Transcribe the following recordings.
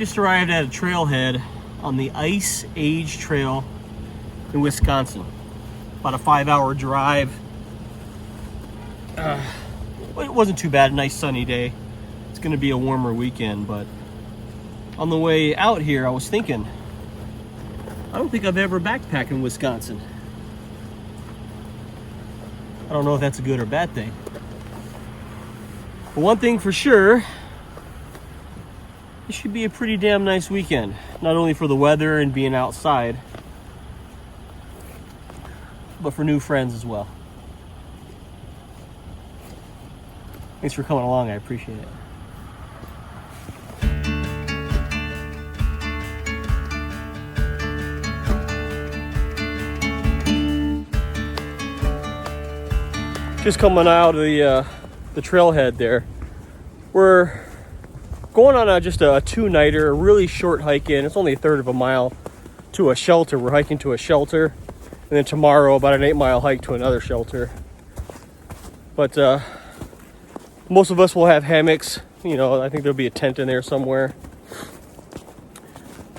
Just arrived at a trailhead on the Ice Age Trail in Wisconsin. About a 5-hour drive. It wasn't too bad, a nice sunny day. It's gonna be a warmer weekend, but on the way out here, I was thinking, I don't think I've ever backpacked in Wisconsin. I don't know if that's a good or bad thing. But one thing for sure, it should be a pretty damn nice weekend. Not only for the weather and being outside, but for new friends as well. Thanks for coming along, I appreciate it. Just coming out of the trailhead there. We're going on just a two-nighter, a really short hike in. It's only a third of a mile to a shelter. We're hiking to a shelter. And then tomorrow, about an 8-mile hike to another shelter. But most of us will have hammocks. You know, I think there'll be a tent in there somewhere.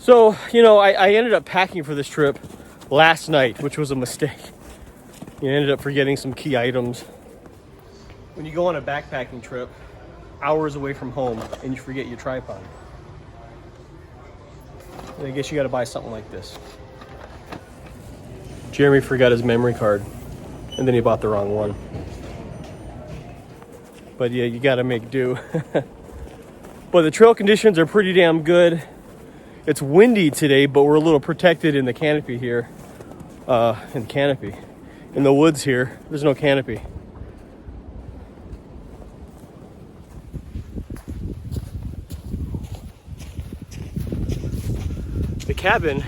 So, you know, I ended up packing for this trip last night, which was a mistake. You ended up forgetting some key items. When you go on a backpacking trip, hours away from home, and you forget your tripod, and I guess you got to buy something like this. Jeremy forgot his memory card, and then he bought the wrong one. But yeah, you got to make do. But the trail conditions are pretty damn good. It's windy today, but we're a little protected in the canopy here. In the woods here, there's no canopy. The cabin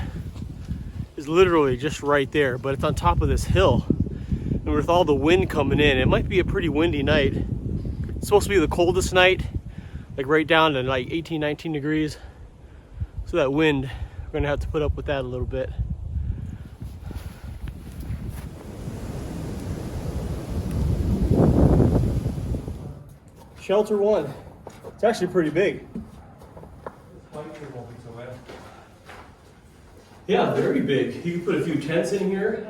is literally just right there, but it's on top of this hill. And with all the wind coming in, it might be a pretty windy night. It's supposed to be the coldest night, like right down to like 18, 19 degrees. So that wind, we're gonna have to put up with that a little bit. Shelter one. It's actually pretty big. Yeah, very big. You can put a few tents in here.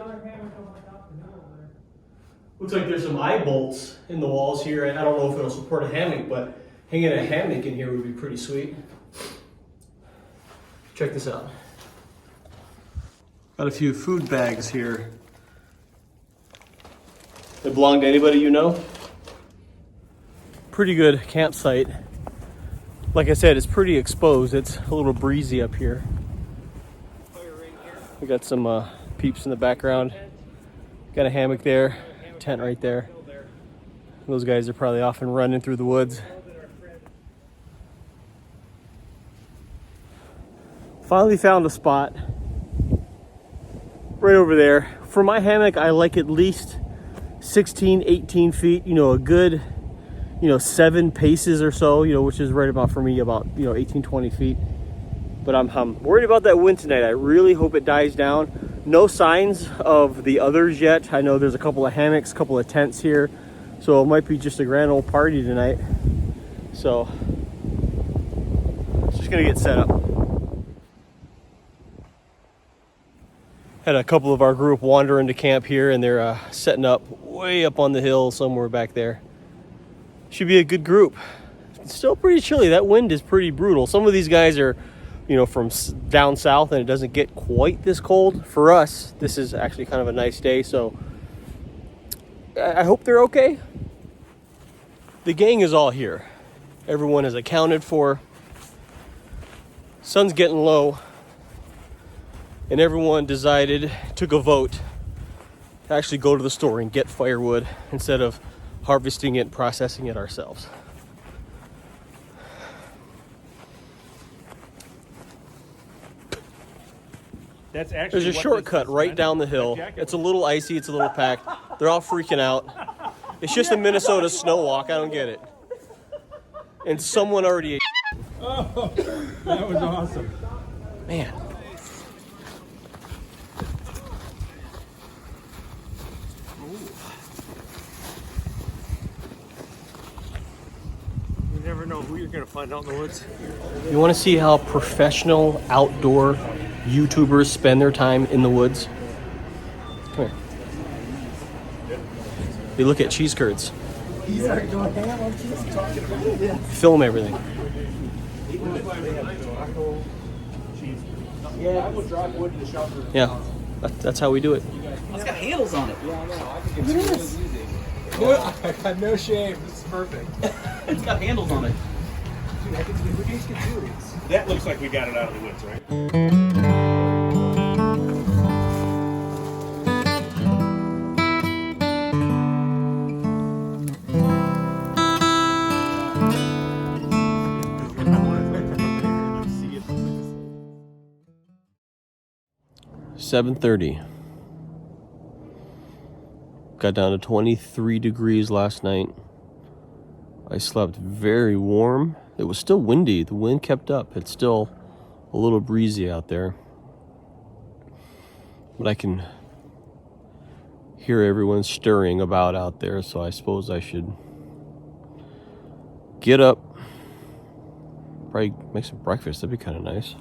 Looks like there's some eye bolts in the walls here. I don't know if it'll support a hammock, but hanging a hammock in here would be pretty sweet. Check this out. Got a few food bags here. They belong to anybody you know? Pretty good campsite. Like I said, it's pretty exposed. It's a little breezy up here. We got some peeps in the background. Got a hammock there, tent right there. Those guys are probably off and running through the woods. Finally found a spot right over there. For my hammock, I like at least 16, 18 feet, you know, a good, 7 paces or so, which is right about, for me, about, 18, 20 feet. But I'm worried about that wind tonight. I really hope it dies down. No signs of the others yet. I know there's a couple of hammocks, a couple of tents here. So it might be just a grand old party tonight. So it's just gonna get set up. Had a couple of our group wander into camp here, and they're setting up way up on the hill somewhere back there. Should be a good group. It's still pretty chilly. That wind is pretty brutal. Some of these guys are from down south, and it doesn't get quite this cold. For us, this is actually kind of a nice day, so I hope they're okay. The gang is all here. Everyone is accounted for. Sun's getting low, and everyone took a vote to actually go to the store and get firewood instead of harvesting it and processing it ourselves. There's a shortcut right down the hill. It's a little icy, it's a little packed. They're all freaking out. It's just a Minnesota snow walk, I don't get it. And someone already ate. Oh, that was awesome. Man. You never know who you're gonna find out in the woods. You want to see how professional outdoor YouTubers spend their time in the woods? Come here. They look at cheese curds. He's already going ham on cheese. Talking about it. Yeah. Film everything. Yeah, I will drive wood to the shelter. Yeah, that's how we do it. It's got handles on it. Yeah, I know. I can get this. I got no shame. This is perfect. It's got handles on it. Dude, I can do this. That looks like we got it out of the woods, right? It's 7:30. Got down to 23 degrees last night. I slept very warm. It was still windy. The wind kept up. It's still a little breezy out there. But I can hear everyone stirring about out there, so I suppose I should get up, probably make some breakfast. That'd be kind of nice.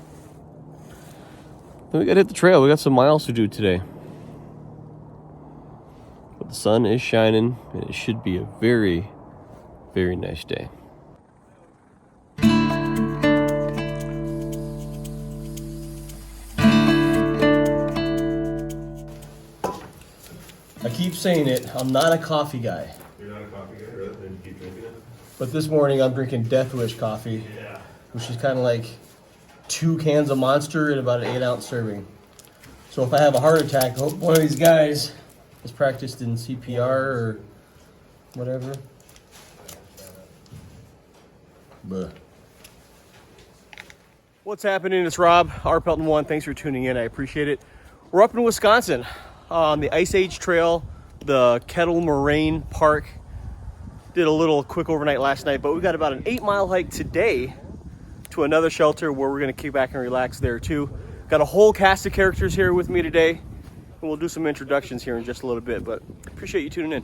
Then we gotta hit the trail. We got some miles to do today. But the sun is shining, and it should be a very, very nice day. I keep saying it, I'm not a coffee guy. You're not a coffee guy, really? Then you keep drinking it? But this morning I'm drinking Death Wish coffee, Yeah. which is kind of like 2 cans of Monster in about an 8-ounce serving. So if I have a heart attack, I hope one of these guys is practiced in CPR or whatever. Buh. What's happening? It's Rob, R. Pelton 1. Thanks for tuning in. I appreciate it. We're up in Wisconsin on the Ice Age Trail, the Kettle Moraine Park. Did a little quick overnight last night, but we got about an 8-mile hike today to another shelter where we're going to kick back and relax there too. Got a whole cast of characters here with me today, and we'll do some introductions here in just a little bit, but appreciate you tuning in.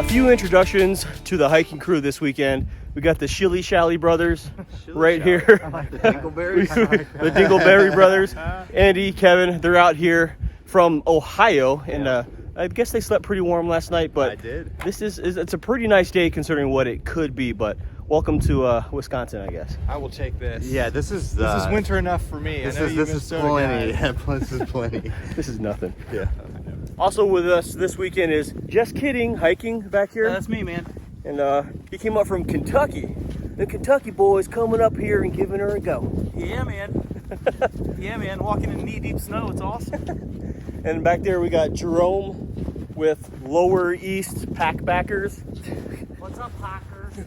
Few introductions to the hiking crew this weekend. We got the Schill Brothers right here. I like the Dingleberries. The Dingleberry brothers, Andy, Kevin, they're out here from Ohio, and I guess they slept pretty warm last night, but I did. It's a pretty nice day considering what it could be, but welcome to Wisconsin, I guess. I will take this. Yeah, this is winter enough for me. This I know is plenty. Yeah, this is plenty. This is nothing. Yeah. Also with us this weekend is Just Kidding hiking back here. That's me, man. And he came up from Kentucky. The Kentucky boys coming up here and giving her a go. Yeah, man. Yeah, man. Walking in knee-deep snow. It's awesome. And back there we got Jerome with Lower East Packbackers. What's up, Packers?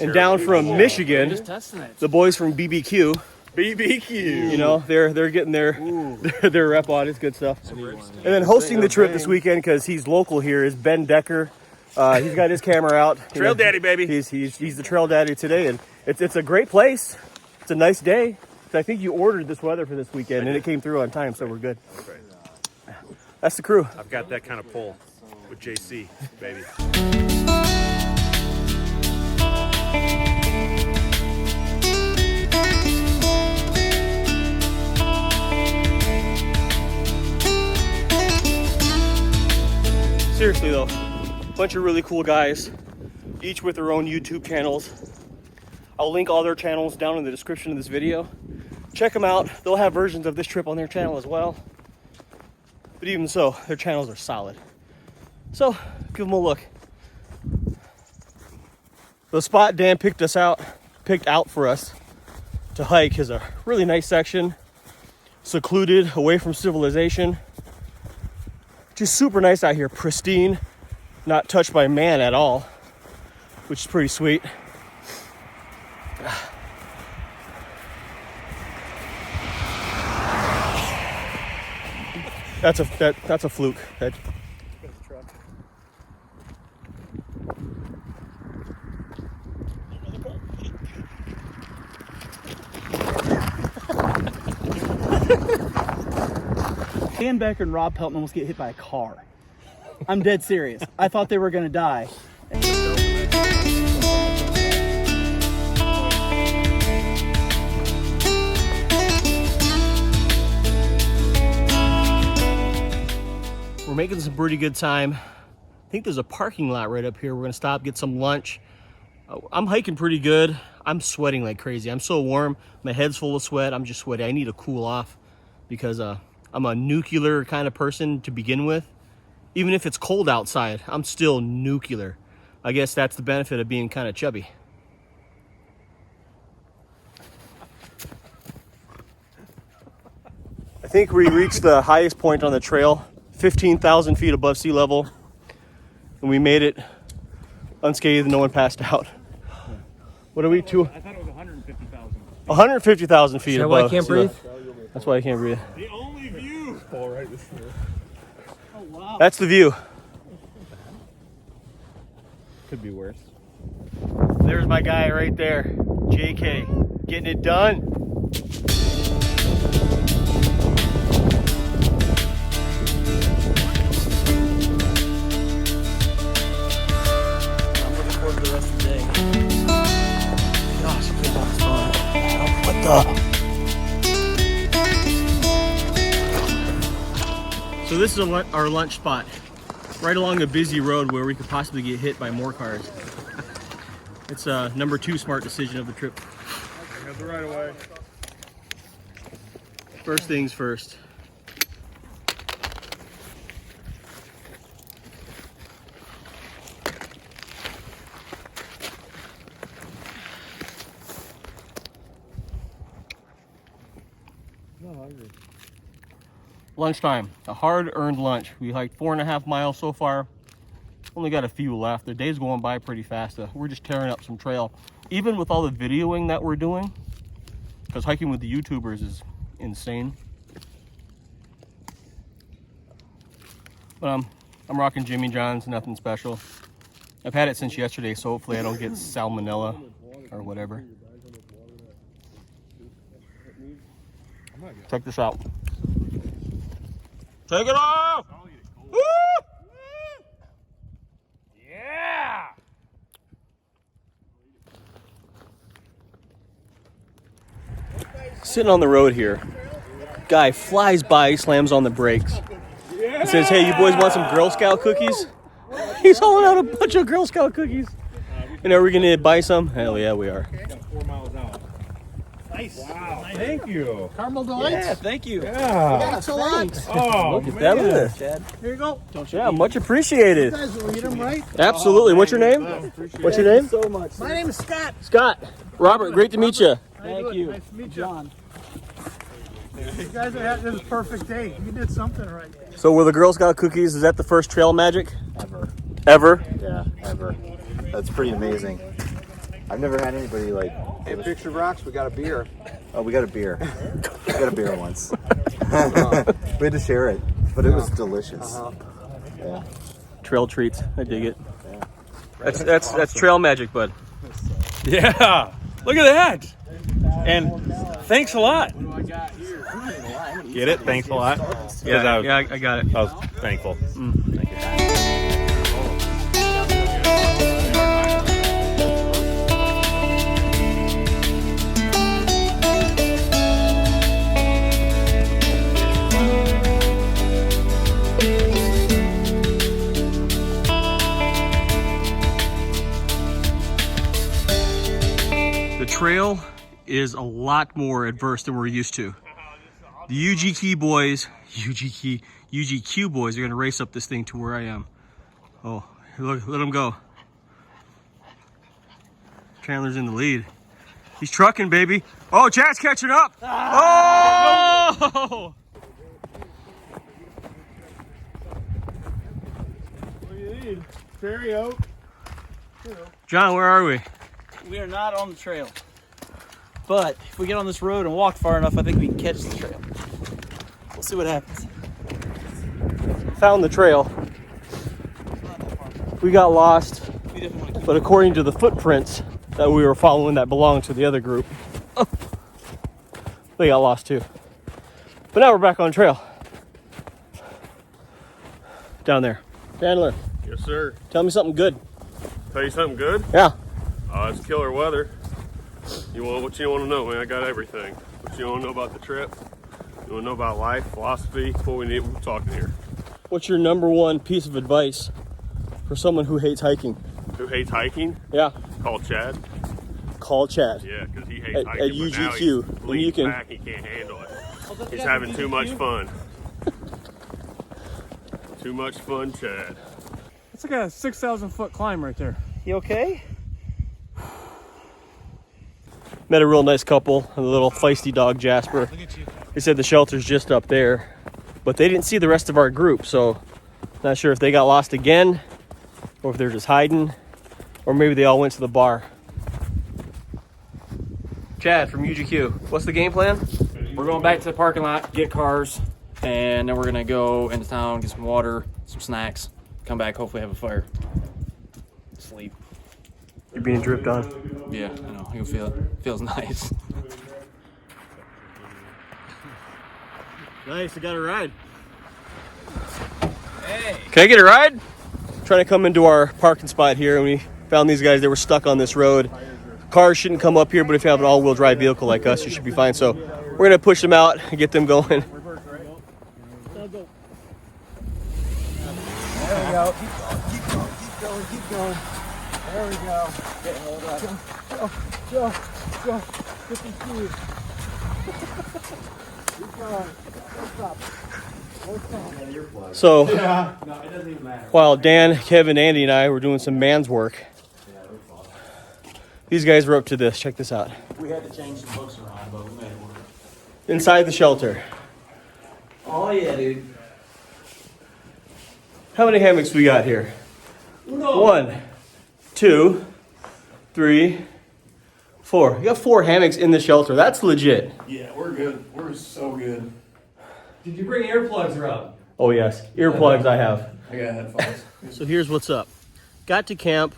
And down from Michigan, Just testing it. the boys from BBQ. BBQ. You know, they're getting their rep on. It's good stuff. And then hosting the trip this weekend, because he's local here, is Ben Becker. He's got his camera out. Trail daddy, baby. He's the trail daddy today, and it's a great place. It's a nice day. So I think you ordered this weather for this weekend, and it came through on time, so we're good. That's the crew. I've got that kind of pull with JC, baby. Seriously though, bunch of really cool guys, each with their own YouTube channels. I'll link all their channels down in the description of this video. Check them out. They'll have versions of this trip on their channel as well. But even so, their channels are solid. So, give them a look. The spot Dan picked out for us to hike is a really nice section, secluded, away from civilization. Just super nice out here, pristine, not touched by man at all, which is pretty sweet. That's a fluke. Dan Becker and Rob Pelton almost get hit by a car. I'm dead serious. I thought they were gonna die. We're making some pretty good time. I think there's a parking lot right up here. We're gonna stop, get some lunch. I'm hiking pretty good. I'm sweating like crazy. I'm so warm. My head's full of sweat. I'm just sweaty. I need to cool off because I'm a nuclear kind of person to begin with. Even if it's cold outside, I'm still nuclear. I guess that's the benefit of being kind of chubby. I think we reached the highest point on the trail, 15,000 feet above sea level. And we made it unscathed, no one passed out. What are we to? I thought it was 150,000. 150,000 feet Is that above. why I can't breathe? That's why I can't breathe. The only view. All right. Oh wow. That's the view. Could be worse. There's my guy right there, JK, getting it done. I'm looking forward to the rest of the day. Gosh, that was fun. What the? So this is our lunch spot, right along a busy road where we could possibly get hit by more cars. It's number 2 smart decision of the trip. Have the right of way. First things first. Lunchtime, a hard-earned lunch. We hiked 4.5 miles so far. Only got a few left. The day's going by pretty fast. We're just tearing up some trail. Even with all the videoing that we're doing, because hiking with the YouTubers is insane. But I'm rocking Jimmy John's, nothing special. I've had it since yesterday, so hopefully I don't get salmonella or whatever. Check this out. Take it off! Woo! Yeah. Sitting on the road here. Guy flies by, slams on the brakes. He says, "Hey, you boys want some Girl Scout cookies?" He's hauling out a bunch of Girl Scout cookies. And are we gonna buy some? Hell yeah, we are. 4 miles out. Nice. Wow. Thank you. Caramel delights. Yeah, thank you. Yeah. Thanks a lot. Oh, Look at that. Look at that. Chad. Here you go. Yeah, much appreciated. You guys will eat them, right? Absolutely. What's your name? What's your name? So much. My name is Scott. Scott. Robert, great to meet you. Thank you. Nice to meet you. John. You guys are having this perfect day. You did something right. So were the Girl Scout cookies, is that the first trail magic? Ever. Ever? Yeah, ever. That's pretty amazing. I've never had anybody like. Hey, Picture Rocks, we got a beer. Oh, we got a beer. We got a beer once. We had to share it, but it was delicious. Yeah. Trail treats. I dig it. That's trail magic, bud. Yeah. Look at that. And thanks a lot. Get it? Thanks a lot. Yeah, I got it. I was thankful. Thank you. The trail is a lot more adverse than we're used to. The UGQ boys are gonna race up this thing to where I am. Oh, look, let him go. Chandler's in the lead. He's trucking, baby. Oh, Chad's catching up. Oh! What do you need? Fairy oak. John, where are we? We are not on the trail. But if we get on this road and walk far enough, I think we can catch the trail. We'll see what happens. Found the trail. We got lost, We definitely want to keep but according to the footprints that we were following that belonged to the other group, they got lost too. But now we're back on trail. Down there. Chandler, Yes, sir. tell me something good. Tell you something good? Yeah. It's killer weather. What you want to know, man? I got everything. What you want to know about the trip? You want to know about life, philosophy? What we need, we're talking here. What's your number one piece of advice for someone who hates hiking? Who hates hiking? Yeah. Call Chad. Call Chad. Yeah, because he hates At hiking. UGQ, But now he's and leaning you can- back, he can't handle it. He's having too much fun. Too much fun, Chad. It's like a 6,000 foot climb right there. You okay? Met a real nice couple, a little feisty dog, Jasper. They said the shelter's just up there, but they didn't see the rest of our group, so not sure if they got lost again, or if they're just hiding, or maybe they all went to the bar. Chad from UGQ, what's the game plan? We're going back to the parking lot, get cars, and then we're gonna go into town, get some water, some snacks, come back, hopefully have a fire. Sleep. You're being dripped on. Yeah, I know, you can feel it. Feels nice. Nice, I got a ride. Hey. Can I get a ride? Trying to come into our parking spot here, and we found these guys that were stuck on this road. Cars shouldn't come up here, but if you have an all-wheel drive vehicle like us, you should be fine. So we're gonna push them out and get them going. There we go. Keep going. There we go. Okay, hold on. Joe. Get some speed. Keep going. Don't stop. So while Dan, Kevin, Andy, and I were doing some man's work, these guys were up to this. Check this out. We had to change some books around, but we made it work. Inside the shelter. Oh yeah, dude. How many hammocks we got here? No. 1, 2, 3, 4. You got 4 hammocks in the shelter. That's legit. Yeah, we're good. We're so good. Did you bring earplugs around? Oh yes, earplugs I have. I got headphones. So here's what's up. Got to camp.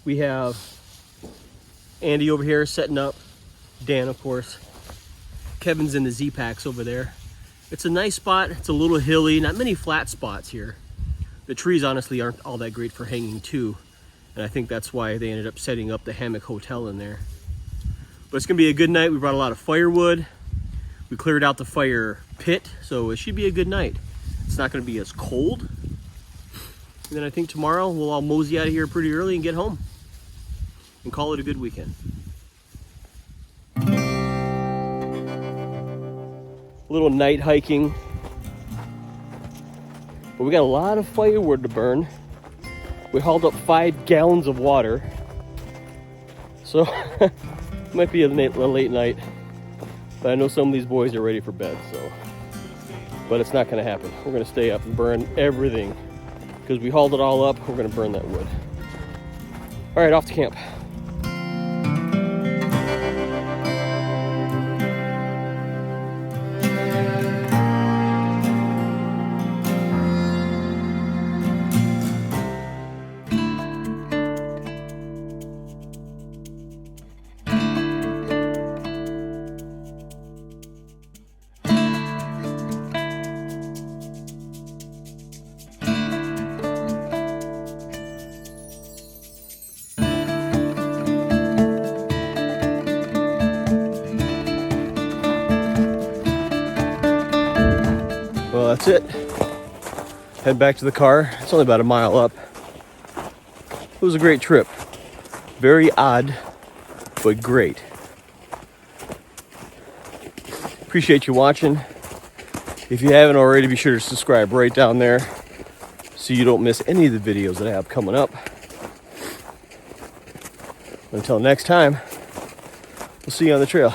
We have Andy over here setting up. Dan, of course. Kevin's in the Z-Packs over there. It's a nice spot. It's a little hilly. Not many flat spots here. The trees honestly aren't all that great for hanging too. And I think that's why they ended up setting up the hammock hotel in there. But it's gonna be a good night. We brought a lot of firewood. We cleared out the fire pit, so it should be a good night. It's not gonna be as cold. And then I think tomorrow we'll all mosey out of here pretty early and get home. And call it a good weekend. A little night hiking. But we got a lot of firewood to burn. We hauled up 5 gallons of water. So it might be a late night. But I know some of these boys are ready for bed, so. But it's not gonna happen. We're gonna stay up and burn everything. Because we hauled it all up, we're gonna burn that wood. All right, off to camp. Well, that's it. Head back to the car. It's only about a mile up. It was a great trip. Very odd, but great. Appreciate you watching. If you haven't already, be sure to subscribe right down there so you don't miss any of the videos that I have coming up. Until next time, we'll see you on the trail.